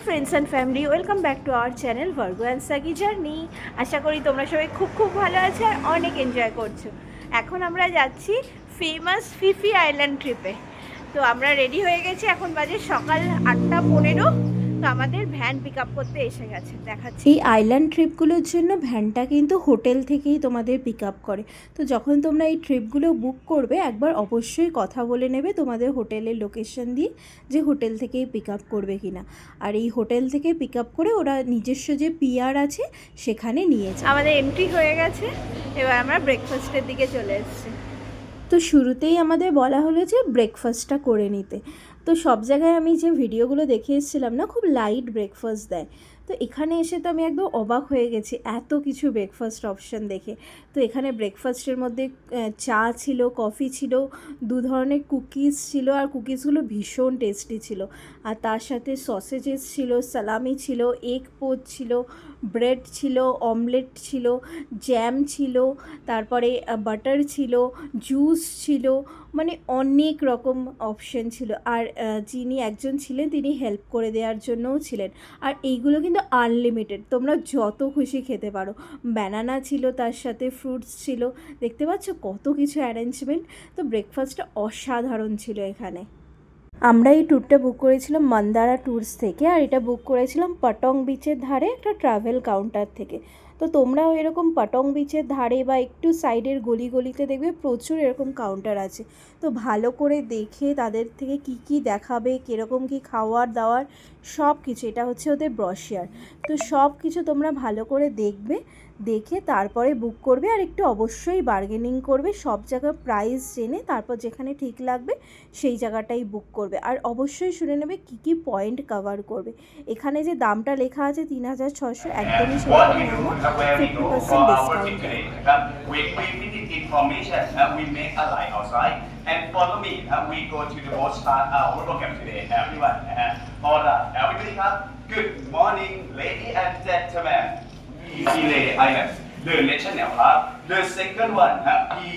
Friends and family, welcome back to our channel Virgo and Sagi journey. আশা করি তোমরা সবাই খুব ভালো আছো আর অনেক এনজয় করছো। এখন আমরা যাচ্ছি ফেমাস ফিফি আইল্যান্ড ট্রিপে। তো আমরা রেডি হয়ে গেছি, এখন বাজে সকাল 8:15। তো আমাদের ভ্যান পিক আপ করতে এসে গেছে, দেখাচ্ছি। এই আইল্যান্ড ট্রিপগুলোর জন্য ভ্যানটা কিন্তু হোটেল থেকেই তোমাদের পিক আপ করে। তো যখন তোমরা এই ট্রিপগুলো বুক করবে, একবার অবশ্যই কথা বলে নেবে তোমাদের হোটেলের লোকেশন দিয়ে, যে হোটেল থেকেই পিক আপ করবে কি না। আর এই হোটেল থেকে পিক আপ করে ওরা নিজস্ব যে পিআর আছে সেখানে নিয়ে যায়। আমাদের এন্ট্রি হয়ে গেছে, এবার আমরা ব্রেকফাস্টের দিকে চলে এসেছি। তো শুরুতেই আমাদের বলা হলো যে ব্রেকফাস্টটা করে নিতে। তো সব জায়গায় আমি যে ভিডিওগুলো দেখে এসেছিলাম না, খুব লাইট ব্রেকফাস্ট দেয়। তো এখানে এসে তো আমি একদম অবাক হয়ে গেছি এত কিছু ব্রেকফাস্ট অপশান দেখে। তো এখানে ব্রেকফাস্টের মধ্যে চা ছিল, কফি ছিল, 2 ধরনের কুকিজ ছিল, আর কুকিজগুলো ভীষণ টেস্টি ছিল। আর তার সাথে সসেজেস ছিল, সালামি ছিল, এগ পোচ ছিল, ব্রেড ছিল, অমলেট ছিল, জ্যাম ছিল, তারপরে বাটার ছিল, জুস ছিল, মানে অনেক রকম অপশন ছিল। আর যিনি একজন ছিলেন তিনি হেল্প করে দেওয়ার জন্যও ছিলেন। আর এইগুলো কিন্তু আনলিমিটেড, তোমরা যত খুশি খেতে পারো। ব্যানানা ছিল, তার সাথে ফ্রুটস ছিল, দেখতে পাচ্ছ কত কিছু অ্যারেঞ্জমেন্ট। তো ব্রেকফাস্টটা অসাধারণ ছিল এখানে। আমরা এই ট্যুরটা বুক করেছিলাম মান্দারা ট্যুরস থেকে, আর এটা বুক করেছিলাম পটং বিচের ধারে একটা ট্রাভেল কাউন্টার থেকে। তো তোমরাও এরকম পটং বিচের ধারে বা একটু সাইডের গলিতে দেখবে প্রচুর এরকম কাউন্টার আছে। তো ভালো করে দেখে তাদের থেকে কি দেখাবে, কীরকম কী খাওয়ার দাওয়ার সব কিছু, এটা হচ্ছে ওদের ব্রশিয়ার। তো সব কিছু তোমরা ভালো করে দেখবে, দেখে তারপরে বুক করবে। আর একটু অবশ্যই বার্গেনিং করবে, সব জায়গার প্রাইস জেনে তারপর যেখানে ঠিক লাগবে সেই জায়গাটাই বুক করবে। আর অবশ্যই শুনে নেবে কী পয়েন্ট কভার করবে। এখানে যে দামটা লেখা আছে 3600, একদমই সেরকম নয়, 50% ডিসকাউন্ট দেয়। And follow me, we go to the boat start our program today, everyone. Alright, everybody have good morning, ladies and gentlemen. Pile Island, the national park. The second one,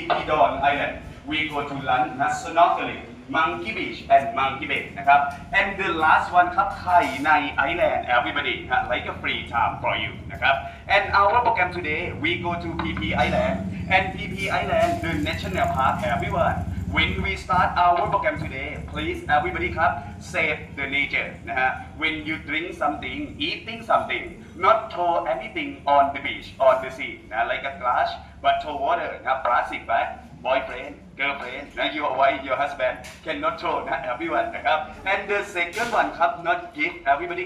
Pidon Island. We go to land snorkeling, Monkey Beach and Monkey Bay. And the last one, Thai Nai Island. Everybody, like a free time for you. And our program today, we go to PP Island. And PP Island, the national park. Everyone. When we start our program today, please everybody save the nature. When you drink something, eating something, not throw anything on the beach, on the sea, like a glass, but throw water, plastic bag, boyfriend, girlfriend, your wife, your husband, cannot throw, everyone. And the second one, not keep, everybody,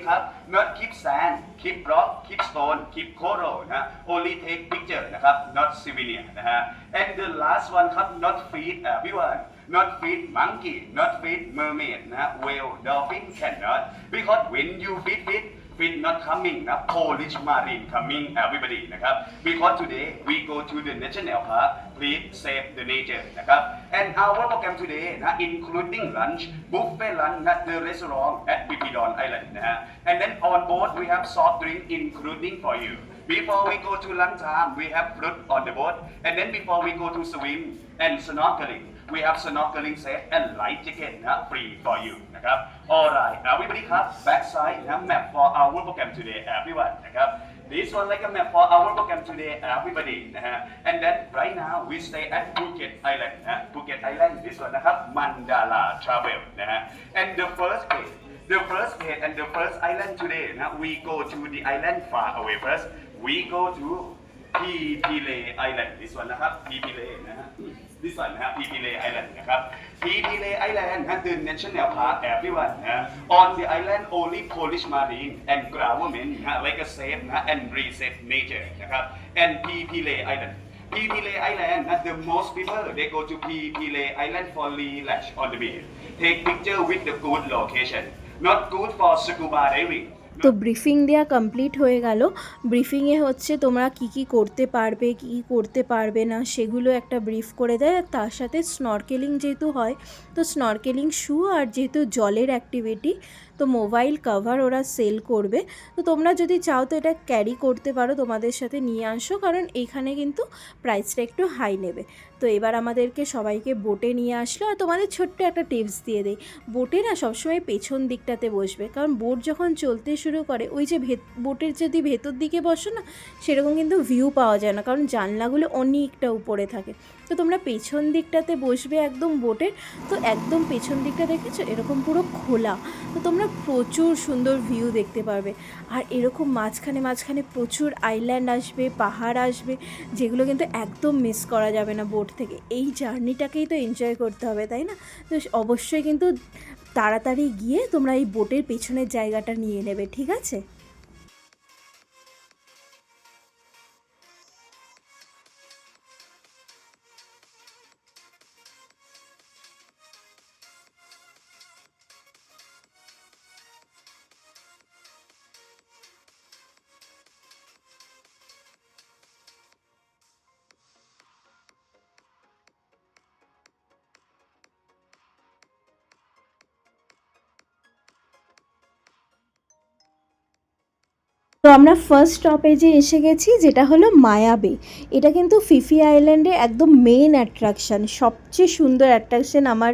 not keep sand, keep rock, keep stone, keep coral, only take picture, not souvenir. And the last one, not feed, everyone. Not feed monkey, not feed mermaid, whale, dolphin cannot. Because when you feed fish not coming, Polish marine coming, everybody. Because today we go to the national park, please save the nature. And our program today, including lunch, buffet lunch at the restaurant at Pipidon Island. And then on board we have soft drink including for you. Before we go to lunchtime, we have fruit on the boat. And then before we go to swim and snorkeling, we have snorkeling set and light jacket free for you. Alright, everybody backside map for our program today, everyone. This one like a map for our program today, everybody. And then right now we stay at Phuket Island. Phuket Island, this one Mandala Travel. And the first page and the first island today, we go to the island far away first. We go to Pipile Island. This one, Pipile. This one, Pipile Island. Pipile Island, the national park, everyone. On the island, only Polish marine and government, like a safe and reset nature. And Pipile Island. Pipile Island, the most people, they go to Pipile Island for relax on the beach. Take picture with the good location. Not good for scuba diving. তো briefing দেওয়া complete হয়ে গেল। ব্রিফিংয়ে হচ্ছে তোমরা কি করতে পারবে, কি করতে পারবে না, সেগুলো একটা ব্রিফ করে দেয়। আর তার সাথে স্নরকেলিং যেহেতু হয়, তো স্নরকেলিং শু, আর যেহেতু জলের অ্যাক্টিভিটি, তো মোবাইল কভার ওরা সেল করবে। তো তোমরা যদি চাও তো এটা ক্যারি করতে পারো, তোমাদের সাথে নিয়ে আসো, কারণ এইখানে কিন্তু প্রাইসটা একটু হাই নেবে। তো এবার আমাদেরকে সবাইকে বোটে নিয়ে আসলো। আর তোমাদের ছোট্ট একটা টিপস দিয়ে দিই, বোটে না সবসময় পেছন দিকটাতে বসবে, কারণ বোট যখন চলতে শুরু করে ওই যে বোটের যদি ভেতর দিকে বসো না, সেরকম কিন্তু ভিউ পাওয়া যায় না, কারণ জানলাগুলো অনেকটা উপরে থাকে। তো তোমরা পেছন দিকটাতে বসবে একদম বোটের। তো একদম পেছন দিকটা দেখেছো এরকম পুরো খোলা, তো তোমরা প্রচুর সুন্দর ভিউ দেখতে পারবে। আর এরকম মাঝখানে মাঝখানে প্রচুর আইল্যান্ড আসবে, পাহাড় আসবে, যেগুলো কিন্তু একদম মিস করা যাবে না বোট থেকে। এই জার্নিটাকেই তো এনজয় করতে হবে, তাই না? তো অবশ্যই কিন্তু তাড়াতাড়ি গিয়ে তোমরা এই বোটের পেছনের জায়গাটা নিয়ে নেবে, ঠিক আছে? তো আমরা ফার্স্ট স্টপেজে এসে গেছি, যেটা হলো মায়া বে। এটা কিন্তু ফিফি আইল্যান্ডে একদম মেন অ্যাট্রাকশান, সবচেয়ে সুন্দর অ্যাট্রাকশান আমার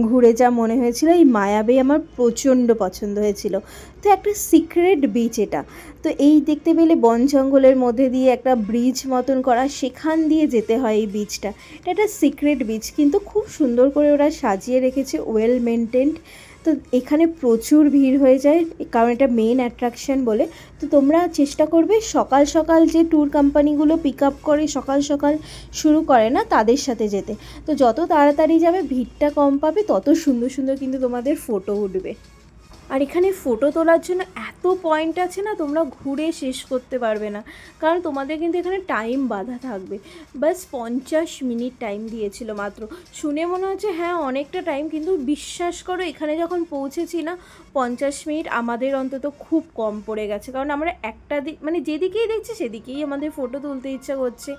ঘুরে যা মনে হয়েছিল, এই মায়া বে আমার প্রচণ্ড পছন্দ হয়েছিল। তো একটা সিক্রেট বিচ এটা। তো এই দেখতে পেলে বন জঙ্গলের মধ্যে দিয়ে একটা ব্রিজ মতন করা, সেখান দিয়ে যেতে হয় এই বিচটা। এটা একটা সিক্রেট বিচ, কিন্তু খুব সুন্দর করে ওরা সাজিয়ে রেখেছে, ওয়েল মেনটেন্ড। তো এখানে প্রচুর ভিড় হয়ে যায়, কারণ এটা মেন অ্যাট্রাকশান বলে। তো তোমরা চেষ্টা করবে সকাল সকাল, যে ট্যুর কোম্পানিগুলো পিক আপ করে সকাল সকাল শুরু করে না, তাদের সাথে যেতে। তো যত তাড়াতাড়ি যাবে ভিড়টা কম পাবে, তত সুন্দর সুন্দর কিন্তু তোমাদের ফটো উঠবে। আর এখানে ফটো তোলার জন্য এত পয়েন্ট আছে না, তোমরা ঘুরে শেষ করতে পারবে না, কারণ তোমাদের কিন্তু এখানে টাইম বাঁধা থাকবে। বাস 50 মিনিট টাইম দিয়েছিল মাত্র। শুনে মনে হচ্ছে হ্যাঁ অনেকটা টাইম, কিন্তু বিশ্বাস করো এখানে যখন পৌঁছেছি না, 50 মিনিট আমাদের অন্তত খুব কম পড়ে গেছে। কারণ আমরা একটা দিক মানে যেদিকেই দেখছি সেদিকেই আমাদের ফটো তুলতে ইচ্ছা করছে,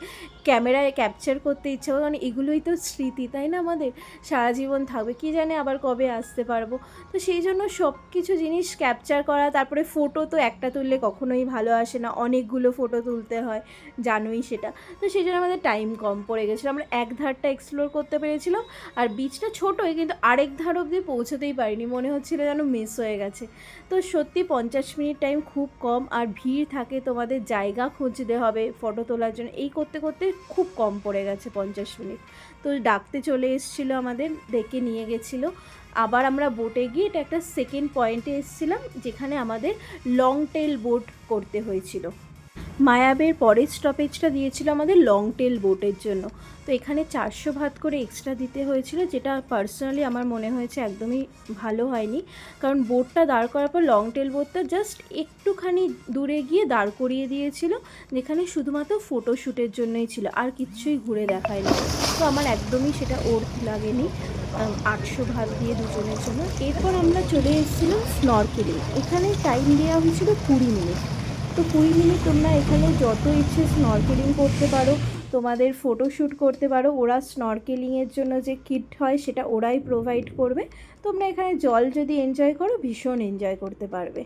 ক্যামেরায় ক্যাপচার করতে ইচ্ছা করছে, কারণ এগুলোই তো স্মৃতি, তাই না? আমাদের সারা জীবন থাকবে, কি জানে আবার কবে আসতে পারবো। তো সেই জন্য সব কিছু জিনিস ক্যাপচার করা, তারপরে ফটো তো একটা তুললে কখনোই ভালো আসে না, অনেকগুলো ফটো তুলতে হয়, জানোই সেটা। তো সেই জন্য আমাদের টাইম কম পড়ে গেছিলো, আমরা এক ধারটা এক্সপ্লোর করতে পেরেছিলাম। আর বিচটা ছোটোই, কিন্তু আরেক ধার অবধি পৌঁছতেই পারিনি, মনে হচ্ছিলো যেন মিস হয়ে গেছে। তো সত্যি 50 মিনিট টাইম খুব কম, আর ভিড় থাকে, তোমাদের জায়গা খুঁজতে হবে ফটো তোলার জন্য, এই করতে করতে খুব কম পড়ে গেছে 50 মিনিট। তো ডাকতে চলে এসেছিলো, আমাদের ডেকে নিয়ে গেছিলো। আবার আমরা বোটে গিয়ে এটা একটা সেকেন্ড পয়েন্টে এসেছিলাম, যেখানে আমাদের লং টেল বোট করতে হয়েছিল। মায়াবের পরের স্টপেজটা দিয়েছিল আমাদের লং টেল বোটের জন্য। তো এখানে 400 ভাত করে এক্সট্রা দিতে হয়েছিল, যেটা পার্সোনালি আমার মনে হয়েছে একদমই ভালো হয়নি, কারণ বোটটা দাঁড় করার পর লং টেল বোটটা জাস্ট একটুখানি দূরে গিয়ে দাঁড় করিয়ে দিয়েছিল, যেখানে শুধুমাত্র ফটোশ্যুটের জন্যই ছিল, আর কিচ্ছুই ঘুরে দেখায়নি। তো আমার একদমই সেটা ওর্থ লাগেনি 800 ভাত দিয়ে দুজনের জন্য। এরপর আমরা চলে এসেছিলাম স্নরকেলিং। এখানে টাইম দেওয়া হয়েছিল 20 মিনিট। তো 20 মিনিট তোমরা এখানে যত ইচ্ছে স্নরকেলিং করতে পারো, তোমাদের ফটোশ্যুট করতে পারো। ওরা স্নরকেলিংয়ের জন্য যে কিট হয় সেটা ওরাই প্রোভাইড করবে। তোমরা এখানে জল যদি এনজয় করো, ভীষণ এনজয় করতে পারবে।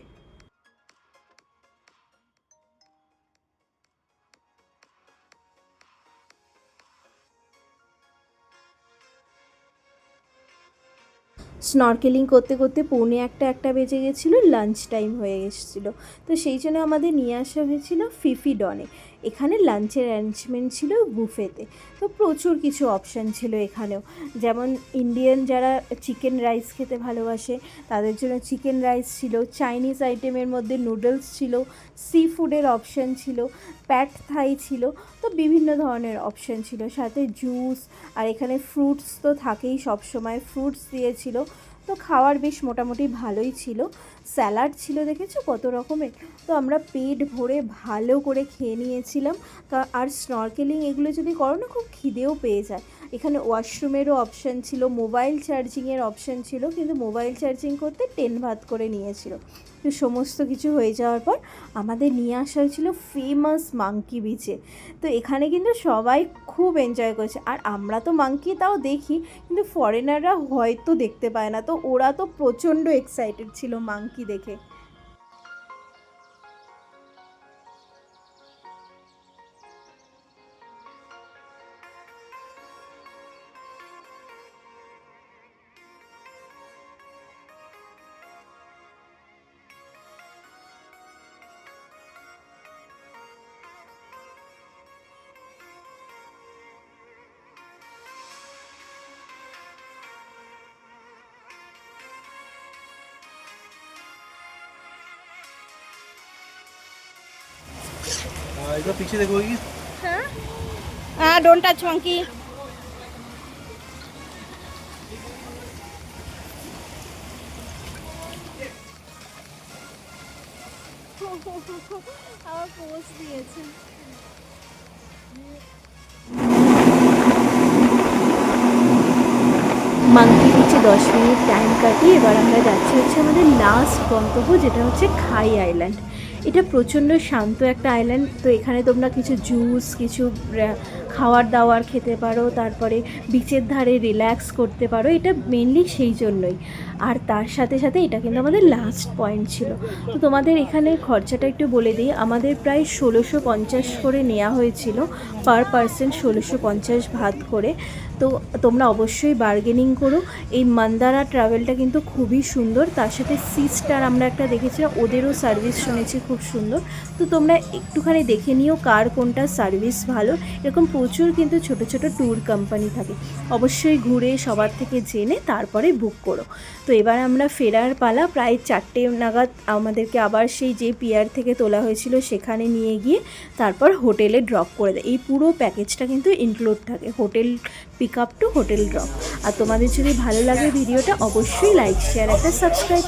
স্নরকেলিং করতে করতে পৌনে একটা বেজে গেছিলো, লাঞ্চ টাইম হয়ে এসেছিলো। তো সেই জন্য আমাদের নিয়ে আসা হয়েছিল ফিফি ডনে। এখানে লাঞ্চের অ্যারেঞ্জমেন্ট ছিল বুফেতে। তো প্রচুর কিছু অপশান ছিল এখানেও, যেমন ইন্ডিয়ান যারা চিকেন রাইস খেতে ভালোবাসে তাদের জন্য চিকেন রাইস ছিল, চাইনিজ আইটেমের মধ্যে নুডলস ছিল, সি ফুডের অপশান ছিল, প্যাট থাই ছিল। তো বিভিন্ন ধরনের অপশান ছিল, সাথে জুস, আর এখানে ফ্রুটস তো থাকেই, সবসময় ফ্রুটস দিয়েছিল। তো খাওয়ার বেশ মোটামুটি ভালোই ছিল। স্যালাড ছিল, দেখেছো কত রকমের। তো আমরা পেট ভরে ভালো করে খেয়ে নিয়েছিলাম। আর স্নরকেলিং এগুলো যদি করো না, খুব খিদেও পেয়ে যায়। এখানে ওয়াশরুমেরও অপশান ছিল, মোবাইল চার্জিংয়ের অপশান ছিল, কিন্তু মোবাইল চার্জিং করতে 10 বাত করে নিয়েছিল। তো সমস্ত কিছু হয়ে যাওয়ার পর আমাদের নিয়ে আসা হয়েছিল ফেমাস মাঙ্কি বিচে। তো এখানে কিন্তু সবাই খুব এনজয় করেছে, আর আমরা তো মাঙ্কি তাও দেখি, কিন্তু ফরেনাররা হয়তো দেখতে পায় না, তো ওরা তো প্রচণ্ড এক্সাইটেড ছিল মাঙ্কি দেখে। एक बार पीछे देखोगी। Don't touch monkey. আমার পোজ দিয়েছে। মাঙ্কি বিচে 10 মিনিট টাইম কাটিয়ে এবার আমরা যাচ্ছি হচ্ছে আমাদের লাস্ট গন্তব্য, যেটা হচ্ছে খাই আইল্যান্ড। এটা প্রচণ্ড শান্ত একটা আইল্যান্ড। তো এখানে তোমরা কিছু জুস, কিছু খাওয়ার দাওয়ার খেতে পারো, তারপরে বিচের ধারে রিল্যাক্স করতে পারো। এটা মেনলি সেই জন্যই। আর তার সাথে সাথে এটা কিন্তু আমাদের লাস্ট পয়েন্ট ছিল। তো তোমাদের এখানে খরচাটা একটু বলে দিই। আমাদের প্রায় 1650 করে নেওয়া হয়েছিল, পার পারসন 1650 ভাত করে। তো তোমরা অবশ্যই বার্গেনিং করো। এই মান্দারা ট্রাভেলটা কিন্তু খুবই সুন্দর, তার সাথে সিস্টার আমরা একটা দেখেছিলাম, ওদেরও সার্ভিস শুনেছি খুব সুন্দর। তো তোমরা একটুখানি দেখে নিও কার কোনটা সার্ভিস ভালো। এরকম প্রচুর কিন্তু ছোট ছোট ট্যুর কোম্পানি থাকে, অবশ্যই ঘুরে সবার থেকে জেনে তারপরে বুক করো। তো এবার আমরা ফেরার পালা। প্রায় 4টে নাগাদ আমাদেরকে আবার সেই যে পিয়ার থেকে তোলা হয়েছিল সেখানে নিয়ে গিয়ে তারপর হোটেলে ড্রপ করে দেয়। এই পুরো প্যাকেজটা কিন্তু ইনক্লুড থাকে, hotel pick up to hotel drop. আর তোমাদের যদি ভালো লাগে ভিডিওটা, অবশ্যই লাইক, শেয়ার, একটা সাবস্ক্রাইব